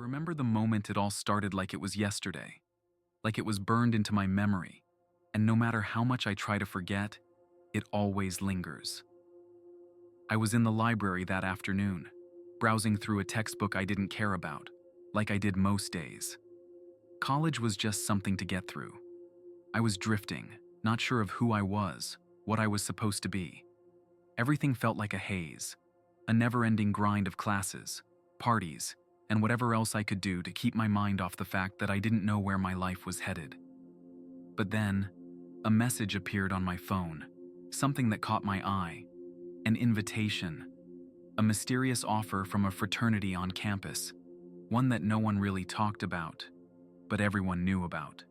remember the moment it all started like it was yesterday, like it was burned into my memory, and no matter how much I try to forget, it always lingers. I was in the library that afternoon, browsing through a textbook I didn't care about, like I did most days. College was just something to get through. I was drifting, not sure of who I was, what I was supposed to be. Everything felt like a haze, a never-ending grind of classes, parties, and whatever else I could do to keep my mind off the fact that I didn't know where my life was headed. But then, a message appeared on my phone, something that caught my eye, an invitation, a mysterious offer from a fraternity on campus, one that no one really talked about, but everyone knew about.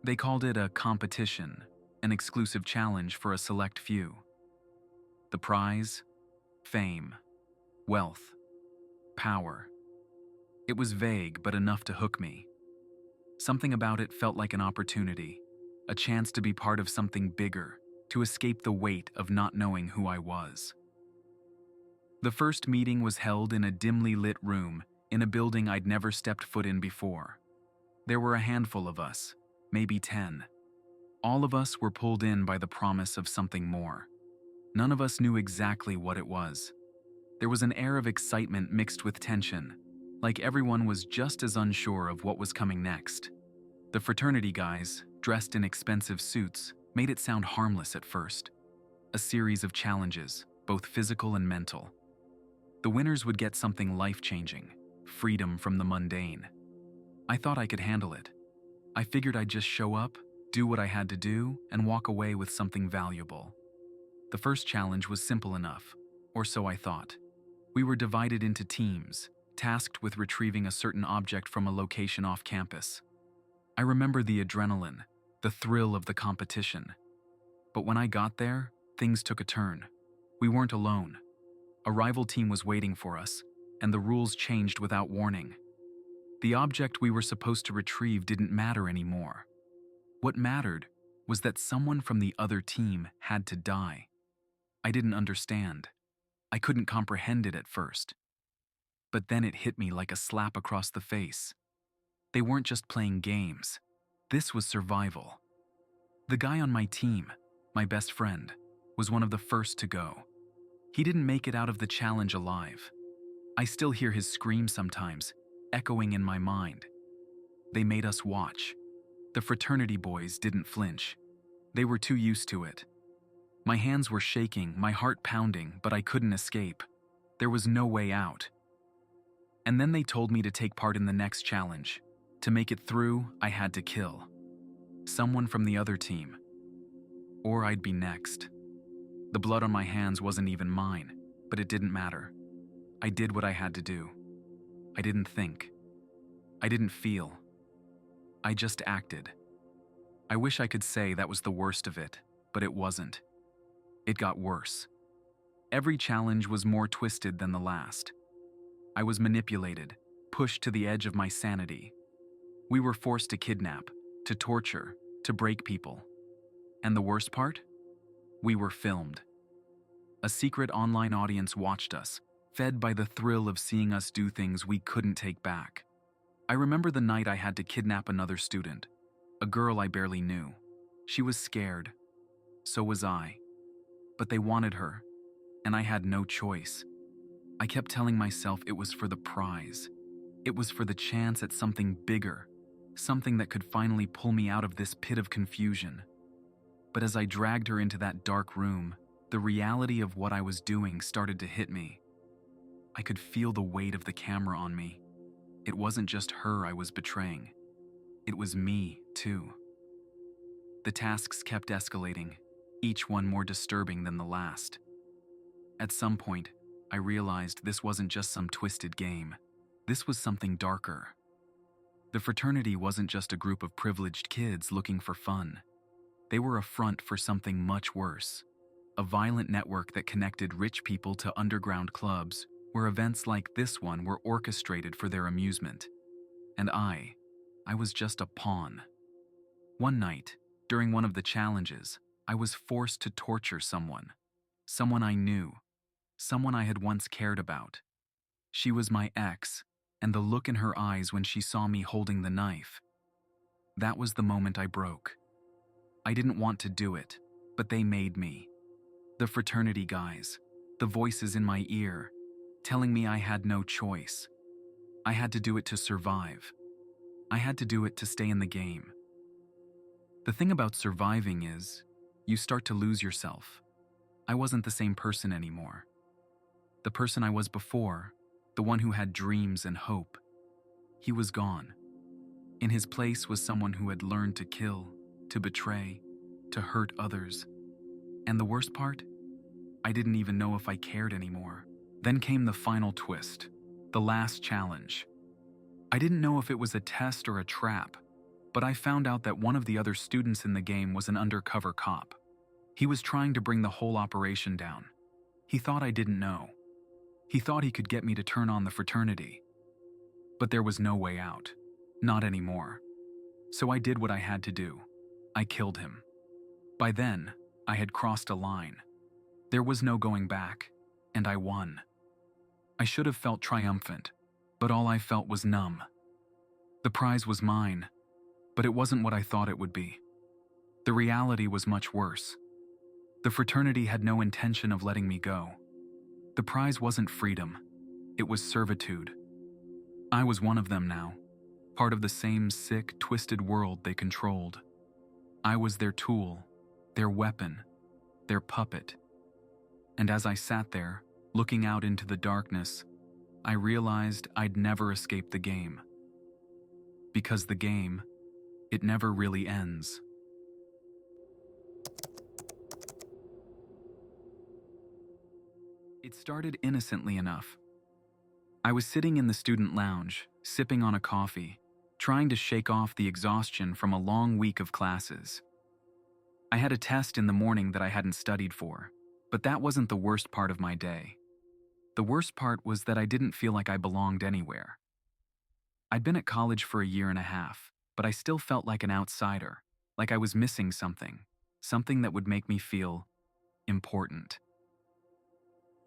They called it a competition, an exclusive challenge for a select few. The prize? Fame, wealth, power. It was vague but enough to hook me. Something about it felt like an opportunity, a chance to be part of something bigger, to escape the weight of not knowing who I was. The first meeting was held in a dimly lit room in a building I'd never stepped foot in before. There were a handful of us, maybe 10. All of us were pulled in by the promise of something more. None of us knew exactly what it was. There was an air of excitement mixed with tension, like everyone was just as unsure of what was coming next. The fraternity guys, dressed in expensive suits, made it sound harmless at first. A series of challenges, both physical and mental. The winners would get something life-changing, freedom from the mundane. I thought I could handle it. I figured I'd just show up, do what I had to do, and walk away with something valuable. The first challenge was simple enough, or so I thought. We were divided into teams, tasked with retrieving a certain object from a location off campus. I remember the adrenaline, the thrill of the competition. But when I got there, things took a turn. We weren't alone. A rival team was waiting for us, and the rules changed without warning. The object we were supposed to retrieve didn't matter anymore. What mattered was that someone from the other team had to die. I didn't understand. I couldn't comprehend it at first. But then it hit me like a slap across the face. They weren't just playing games. This was survival. The guy on my team, my best friend, was one of the first to go. He didn't make it out of the challenge alive. I still hear his scream sometimes, echoing in my mind. They made us watch. The fraternity boys didn't flinch. They were too used to it. My hands were shaking, my heart pounding, but I couldn't escape. There was no way out. And then they told me to take part in the next challenge. To make it through, I had to kill someone from the other team. Or I'd be next. The blood on my hands wasn't even mine, but it didn't matter. I did what I had to do. I didn't think. I didn't feel. I just acted. I wish I could say that was the worst of it, but it wasn't. It got worse. Every challenge was more twisted than the last. I was manipulated, pushed to the edge of my sanity. We were forced to kidnap, to torture, to break people. And the worst part? We were filmed. A secret online audience watched us, fed by the thrill of seeing us do things we couldn't take back. I remember the night I had to kidnap another student, a girl I barely knew. She was scared. So was I. But they wanted her, and I had no choice. I kept telling myself it was for the prize. It was for the chance at something bigger, something that could finally pull me out of this pit of confusion. But as I dragged her into that dark room, the reality of what I was doing started to hit me. I could feel the weight of the camera on me. It wasn't just her I was betraying. It was me, too. The tasks kept escalating, each one more disturbing than the last. At some point, I realized this wasn't just some twisted game. This was something darker. The fraternity wasn't just a group of privileged kids looking for fun. They were a front for something much worse. A violent network that connected rich people to underground clubs, where events like this one were orchestrated for their amusement. And I was just a pawn. One night, during one of the challenges, I was forced to torture someone. Someone I knew. Someone I had once cared about. She was my ex, and the look in her eyes when she saw me holding the knife. That was the moment I broke. I didn't want to do it, but they made me. The fraternity guys, the voices in my ear, telling me I had no choice. I had to do it to survive. I had to do it to stay in the game. The thing about surviving is, you start to lose yourself. I wasn't the same person anymore. The person I was before, the one who had dreams and hope, he was gone. In his place was someone who had learned to kill, to betray, to hurt others. And the worst part? I didn't even know if I cared anymore. Then came the final twist, the last challenge. I didn't know if it was a test or a trap, but I found out that one of the other students in the game was an undercover cop. He was trying to bring the whole operation down. He thought I didn't know. He thought he could get me to turn on the fraternity. But there was no way out. Not anymore. So I did what I had to do. I killed him. By then, I had crossed a line. There was no going back, and I won. I should have felt triumphant, but all I felt was numb. The prize was mine, but it wasn't what I thought it would be. The reality was much worse. The fraternity had no intention of letting me go. The prize wasn't freedom, it was servitude. I was one of them now, part of the same sick, twisted world they controlled. I was their tool, their weapon, their puppet. And as I sat there, looking out into the darkness, I realized I'd never escape the game. Because the game, it never really ends. It started innocently enough. I was sitting in the student lounge, sipping on a coffee, trying to shake off the exhaustion from a long week of classes. I had a test in the morning that I hadn't studied for, but that wasn't the worst part of my day. The worst part was that I didn't feel like I belonged anywhere. I'd been at college for a year and a half, but I still felt like an outsider, like I was missing something that would make me feel important.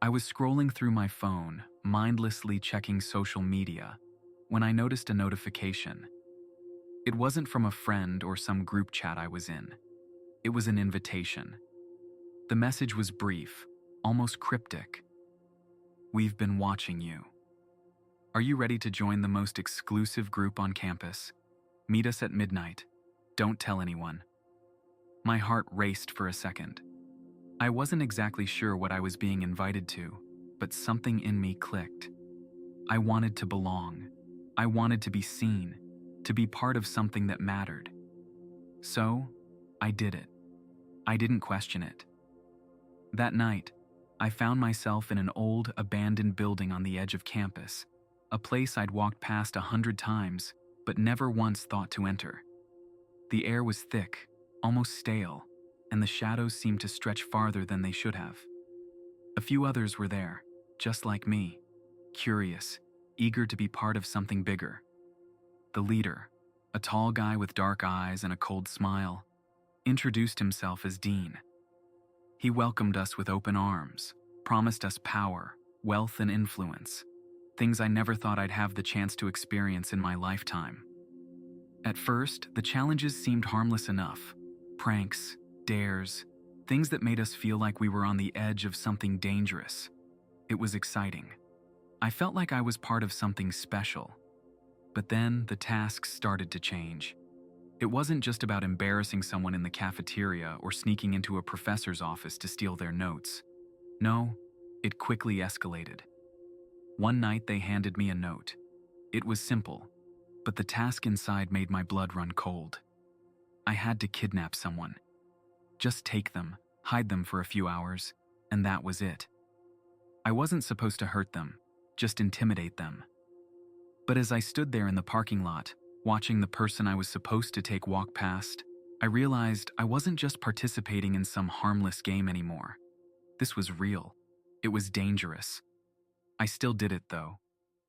I was scrolling through my phone, mindlessly checking social media, when I noticed a notification. It wasn't from a friend or some group chat I was in. It was an invitation. The message was brief, almost cryptic. "We've been watching you. Are you ready to join the most exclusive group on campus? Meet us at midnight. Don't tell anyone." My heart raced for a second. I wasn't exactly sure what I was being invited to, but something in me clicked. I wanted to belong. I wanted to be seen, to be part of something that mattered. So, I did it. I didn't question it. That night, I found myself in an old, abandoned building on the edge of campus, a place I'd walked past 100 times, but never once thought to enter. The air was thick, almost stale, and the shadows seemed to stretch farther than they should have. A few others were there, just like me, curious, eager to be part of something bigger. The leader, a tall guy with dark eyes and a cold smile, introduced himself as Dean. He welcomed us with open arms, promised us power, wealth, and influence, things I never thought I'd have the chance to experience in my lifetime. At first, the challenges seemed harmless enough. Pranks, dares, things that made us feel like we were on the edge of something dangerous. It was exciting. I felt like I was part of something special. But then the tasks started to change. It wasn't just about embarrassing someone in the cafeteria or sneaking into a professor's office to steal their notes. No, it quickly escalated. One night they handed me a note. It was simple, but the task inside made my blood run cold. I had to kidnap someone. Just take them, hide them for a few hours, and that was it. I wasn't supposed to hurt them, just intimidate them. But as I stood there in the parking lot, watching the person I was supposed to take walk past, I realized I wasn't just participating in some harmless game anymore. This was real. It was dangerous. I still did it, though.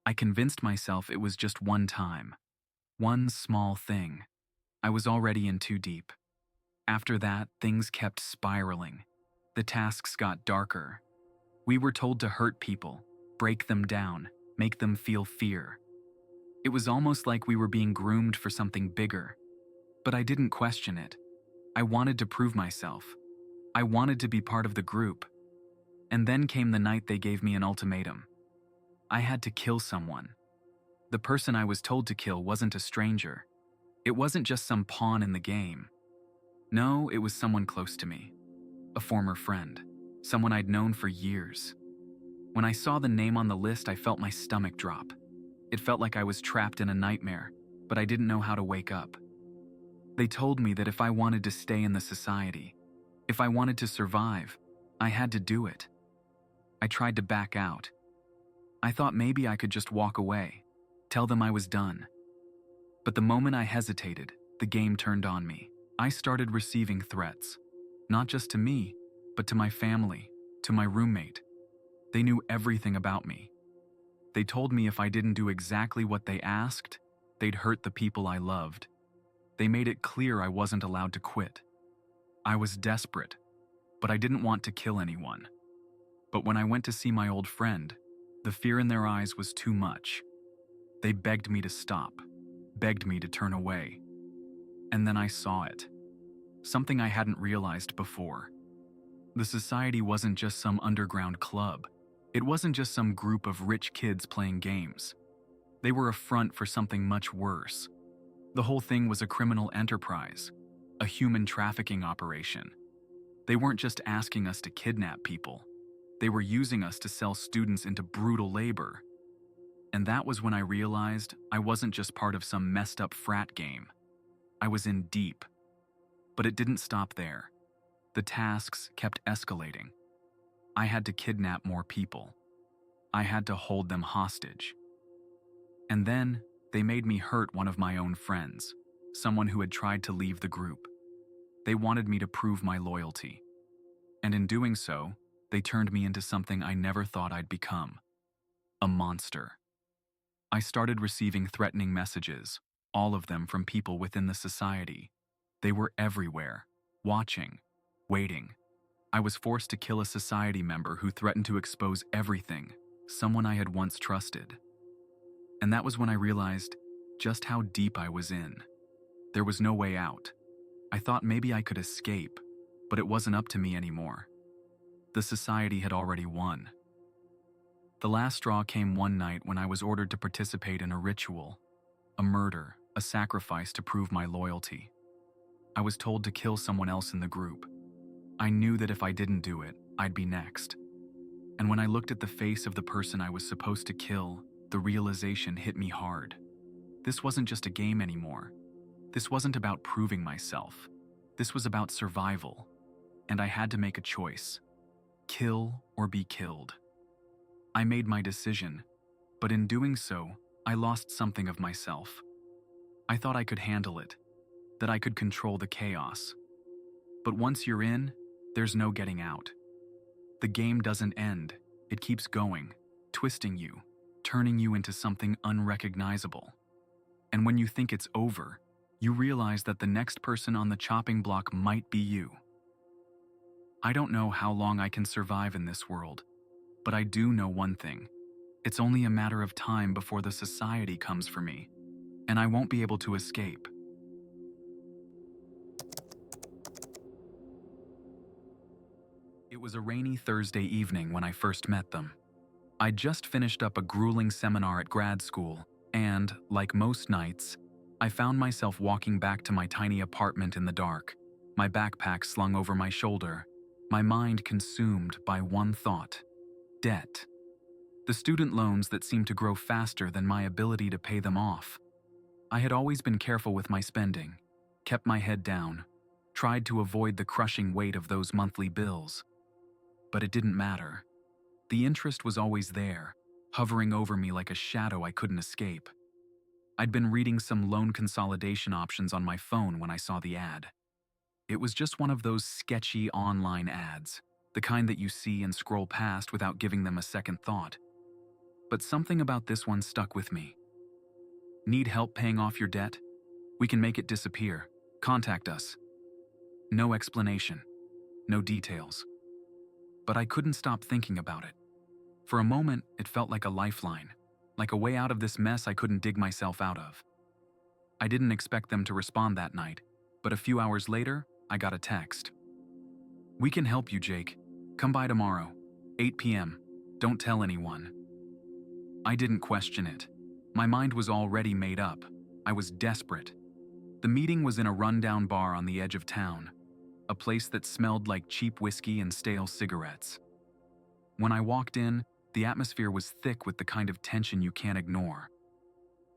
I convinced myself it was just one time. One small thing. I was already in too deep. After that, things kept spiraling. The tasks got darker. We were told to hurt people, break them down, make them feel fear. It was almost like we were being groomed for something bigger. But I didn't question it. I wanted to prove myself. I wanted to be part of the group. And then came the night they gave me an ultimatum. I had to kill someone. The person I was told to kill wasn't a stranger. It wasn't just some pawn in the game. No, it was someone close to me. A former friend. Someone I'd known for years. When I saw the name on the list, I felt my stomach drop. It felt like I was trapped in a nightmare, but I didn't know how to wake up. They told me that if I wanted to stay in the society, if I wanted to survive, I had to do it. I tried to back out. I thought maybe I could just walk away, tell them I was done. But the moment I hesitated, the game turned on me. I started receiving threats, not just to me, but to my family, to my roommate. They knew everything about me. They told me if I didn't do exactly what they asked, they'd hurt the people I loved. They made it clear I wasn't allowed to quit. I was desperate, but I didn't want to kill anyone. But when I went to see my old friend, the fear in their eyes was too much. They begged me to stop, begged me to turn away. And then I saw it. Something I hadn't realized before. The society wasn't just some underground club. It wasn't just some group of rich kids playing games. They were a front for something much worse. The whole thing was a criminal enterprise, a human trafficking operation. They weren't just asking us to kidnap people. They were using us to sell students into brutal labor. And that was when I realized I wasn't just part of some messed up frat game. I was in deep. But it didn't stop there. The tasks kept escalating. I had to kidnap more people. I had to hold them hostage. And then they made me hurt one of my own friends, someone who had tried to leave the group. They wanted me to prove my loyalty. And in doing so, they turned me into something I never thought I'd become. A monster. I started receiving threatening messages, all of them from people within the society. They were everywhere, watching, waiting. I was forced to kill a society member who threatened to expose everything, someone I had once trusted. And that was when I realized just how deep I was in. There was no way out. I thought maybe I could escape, but it wasn't up to me anymore. The society had already won. The last straw came one night when I was ordered to participate in a ritual, a murder, a sacrifice to prove my loyalty. I was told to kill someone else in the group. I knew that if I didn't do it, I'd be next. And when I looked at the face of the person I was supposed to kill, the realization hit me hard. This wasn't just a game anymore. This wasn't about proving myself. This was about survival. And I had to make a choice. Kill or be killed. I made my decision, but in doing so, I lost something of myself. I thought I could handle it, that I could control the chaos. But once you're in, there's no getting out. The game doesn't end. It keeps going, twisting you, turning you into something unrecognizable. And when you think it's over, you realize that the next person on the chopping block might be you. I don't know how long I can survive in this world, but I do know one thing. It's only a matter of time before the society comes for me, and I won't be able to escape. It was a rainy Thursday evening when I first met them. I'd just finished up a grueling seminar at grad school, and, like most nights, I found myself walking back to my tiny apartment in the dark, my backpack slung over my shoulder, my mind consumed by one thought: debt. The student loans that seemed to grow faster than my ability to pay them off. I had always been careful with my spending, kept my head down, tried to avoid the crushing weight of those monthly bills. But it didn't matter. The interest was always there, hovering over me like a shadow I couldn't escape. I'd been reading some loan consolidation options on my phone when I saw the ad. It was just one of those sketchy online ads, the kind that you see and scroll past without giving them a second thought. But something about this one stuck with me. Need help paying off your debt? We can make it disappear. Contact us. No explanation. No details. But I couldn't stop thinking about it. For a moment, it felt like a lifeline. like a way out of this mess I couldn't dig myself out of. I didn't expect them to respond that night, but a few hours later, I got a text. "We can help you, Jake. Come by tomorrow, 8 p.m. Don't tell anyone." I didn't question it. My mind was already made up. I was desperate. The meeting was in a rundown bar on the edge of town, a place that smelled like cheap whiskey and stale cigarettes. When I walked in, the atmosphere was thick with the kind of tension you can't ignore.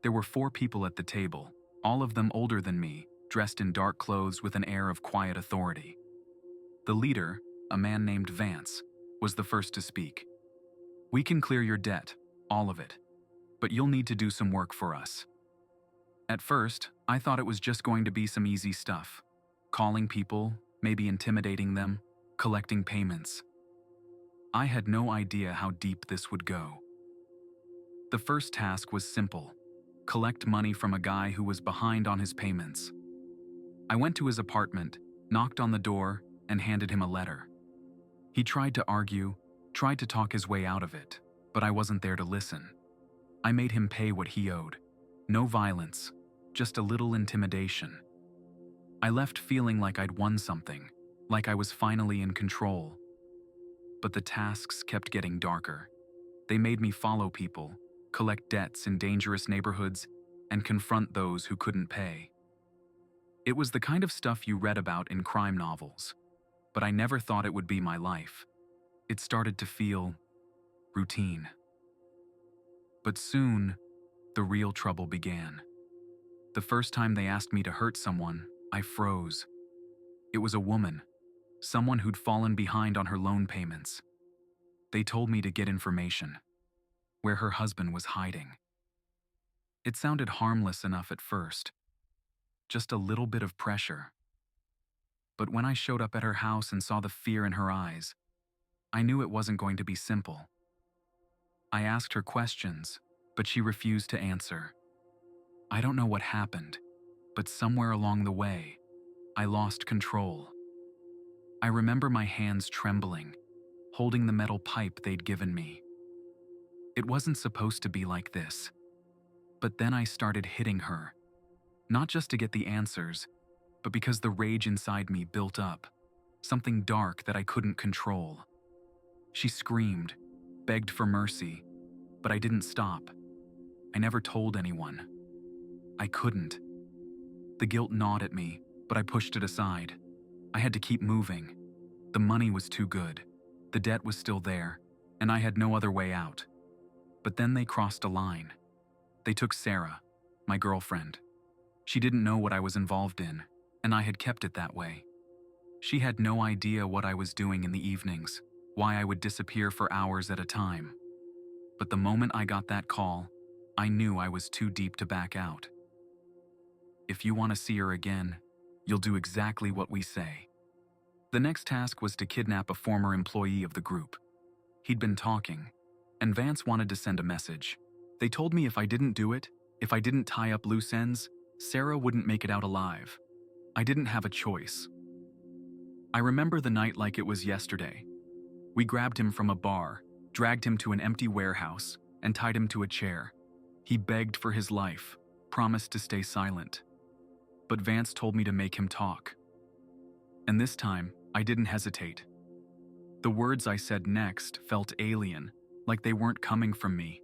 There were 4 people at the table, all of them older than me, dressed in dark clothes with an air of quiet authority. The leader, a man named Vance, was the first to speak. "We can clear your debt, all of it, but you'll need to do some work for us." At first, I thought it was just going to be some easy stuff. Calling people, maybe intimidating them, collecting payments. I had no idea how deep this would go. The first task was simple: collect money from a guy who was behind on his payments. I went to his apartment, knocked on the door, and handed him a letter. He tried to argue, tried to talk his way out of it, but I wasn't there to listen. I made him pay what he owed. No violence, just a little intimidation. I left feeling like I'd won something, like I was finally in control. But the tasks kept getting darker. They made me follow people, collect debts in dangerous neighborhoods, and confront those who couldn't pay. It was the kind of stuff you read about in crime novels, but I never thought it would be my life. It started to feel routine. But soon, the real trouble began. The first time they asked me to hurt someone, I froze. It was a woman, someone who'd fallen behind on her loan payments. They told me to get information, where her husband was hiding. It sounded harmless enough at first, just a little bit of pressure. But when I showed up at her house and saw the fear in her eyes, I knew it wasn't going to be simple. I asked her questions, but she refused to answer. I don't know what happened, but somewhere along the way, I lost control. I remember my hands trembling, holding the metal pipe they'd given me. It wasn't supposed to be like this. But then I started hitting her, not just to get the answers, but because the rage inside me built up, something dark that I couldn't control. She screamed, begged for mercy, but I didn't stop. I never told anyone. I couldn't. The guilt gnawed at me, but I pushed it aside. I had to keep moving. The money was too good. The debt was still there, and I had no other way out. But then they crossed a line. They took Sarah, my girlfriend. She didn't know what I was involved in, and I had kept it that way. She had no idea what I was doing in the evenings, why I would disappear for hours at a time. But the moment I got that call, I knew I was too deep to back out. "If you want to see her again, you'll do exactly what we say." The next task was to kidnap a former employee of the group. He'd been talking, and Vance wanted to send a message. They told me if I didn't do it, if I didn't tie up loose ends, Sarah wouldn't make it out alive. I didn't have a choice. I remember the night like it was yesterday. We grabbed him from a bar, dragged him to an empty warehouse, and tied him to a chair. He begged for his life, promised to stay silent. But Vance told me to make him talk. And this time, I didn't hesitate. The words I said next felt alien, like they weren't coming from me.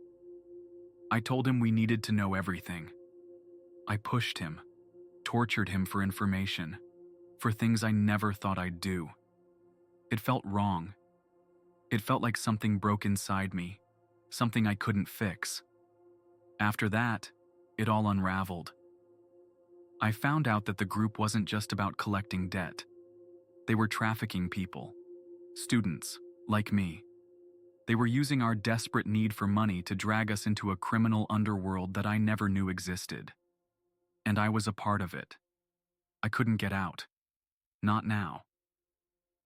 I told him we needed to know everything. I pushed him, tortured him for information, for things I never thought I'd do. It felt wrong. It felt like something broke inside me, something I couldn't fix. After that, it all unraveled. I found out that the group wasn't just about collecting debt. They were trafficking people, students, like me. They were using our desperate need for money to drag us into a criminal underworld that I never knew existed. And I was a part of it. I couldn't get out. Not now.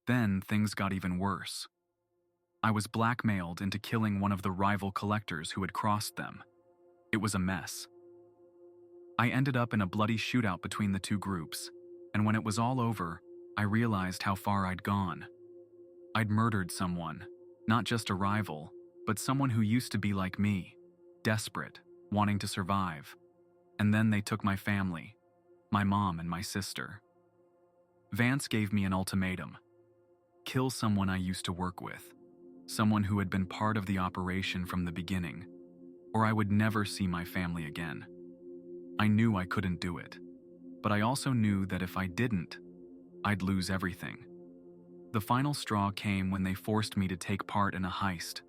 Then things got even worse. I was blackmailed into killing one of the rival collectors who had crossed them. It was a mess. I ended up in a bloody shootout between the two groups, and when it was all over, I realized how far I'd gone. I'd murdered someone, not just a rival, but someone who used to be like me. desperate, wanting to survive. And then they took my family, my mom and my sister. Vance gave me an ultimatum: kill someone I used to work with, someone who had been part of the operation from the beginning, or I would never see my family again. I knew I couldn't do it, but I also knew that if I didn't, I'd lose everything. The final straw came when they forced me to take part in a heist,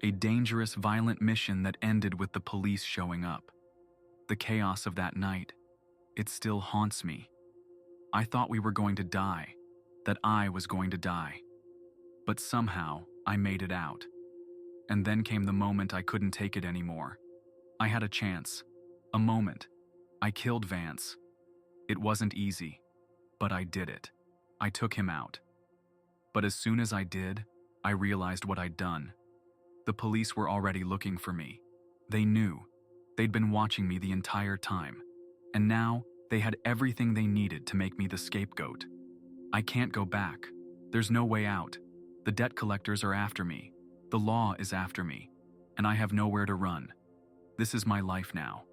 a dangerous, violent mission that ended with the police showing up. The chaos of that night, it still haunts me. I thought we were going to die, that I was going to die. But somehow, I made it out. And then came the moment I couldn't take it anymore. I had a chance, a moment. I killed Vance. It wasn't easy, but I did it. I took him out. But as soon as I did, I realized what I'd done. The police were already looking for me. They knew. They'd been watching me the entire time. And now, they had everything they needed to make me the scapegoat. I can't go back. There's no way out. The debt collectors are after me. The law is after me. And I have nowhere to run. This is my life now.